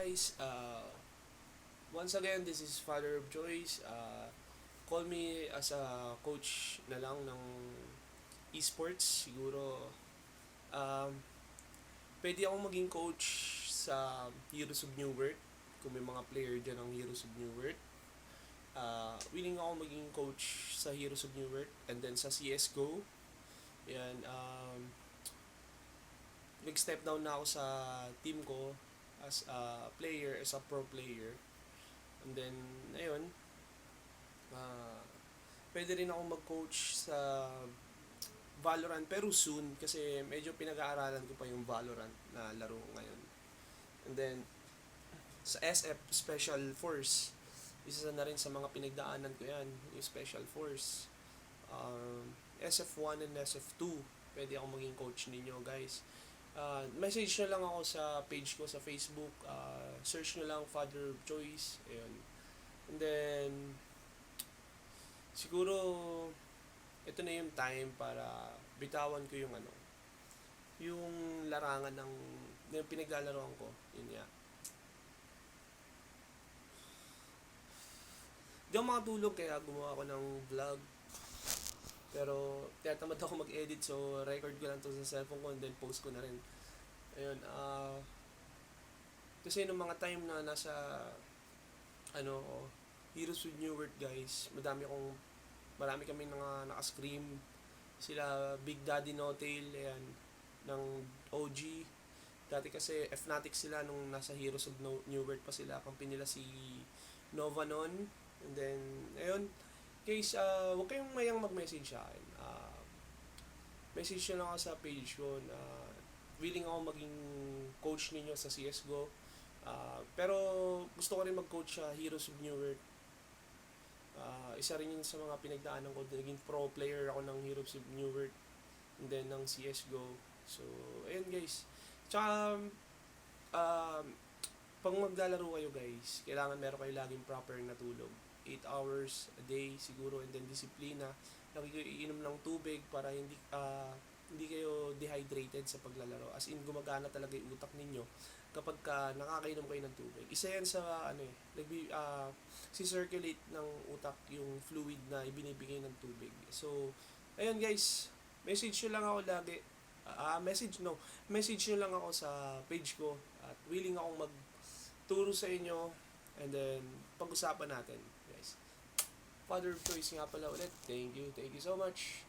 guys, once again, this is Father of Joyce. Call me as a coach na lang ng esports. Siguro, um, pwede akong maging coach sa Heroes of New World. Kung may mga player dyan ng Heroes of New World. Willing ako maging coach sa Heroes of New World. And then sa CSGO. Yan, nag-step down na ako sa team ko as a player, as a pro player. And then, ayun, uh, pwede rin ako mag-coach sa Valorant pero soon kasi medyo pinag-aaralan ko pa yung Valorant na laro ngayon. And then, sa SF, Special Force, isa na rin sa mga pinagdaanan ko yan, yung Special Force. SF1 and SF2, pwede ako maging coach ninyo guys. Message nyo lang ako sa page ko sa Facebook. Search nyo lang Father of Choice. Ayun. And then, siguro, ito na yung time para bitawan ko yung yung larangan yung pinaglalaroan ko. Yun nga. Di ako makatulog kaya gumawa ako ng vlog. Pero, tinatamad ako mag-edit so record ko lang to sa cellphone ko and then post ko na rin. Ayun, kasi nung mga time na nasa Heroes with New World guys, marami kami naka-scream. Sila Big Daddy No-Tail, ayan, ng OG. Dati kasi Fnatic sila nung nasa Heroes of New World pa sila. Kampi nila si Nova noon. And then, ayun, guys, huwag kayong mayang mag-message sa akin. Message nyo lang ako sa page ko na willing ako maging coach ninyo sa CSGO. Pero gusto ko rin mag-coach sa Heroes of New World. Isa rin yun sa mga pinagdaanan ko. Naging pro player ako ng Heroes of New World and then ng CSGO. So, ayun guys. Tsaka, pag maglalaro kayo guys, kailangan meron kayo laging proper na tulog. 8 hours a day siguro, and then disiplina. Lagi kayo iinom ng tubig para hindi kayo dehydrated sa paglalaro. As in, gumagana talaga yung utak ninyo kapag nakakainom kayo ng tubig. Isa yan sa si-circulate ng utak yung fluid na ibinibigay ng tubig. So, ayun guys, message nyo lang ako lagi. Message nyo lang ako sa page ko at willing akong magturo sa inyo and then pag-usapan natin guys. Father of Choice nga pala ulit. Thank you so much.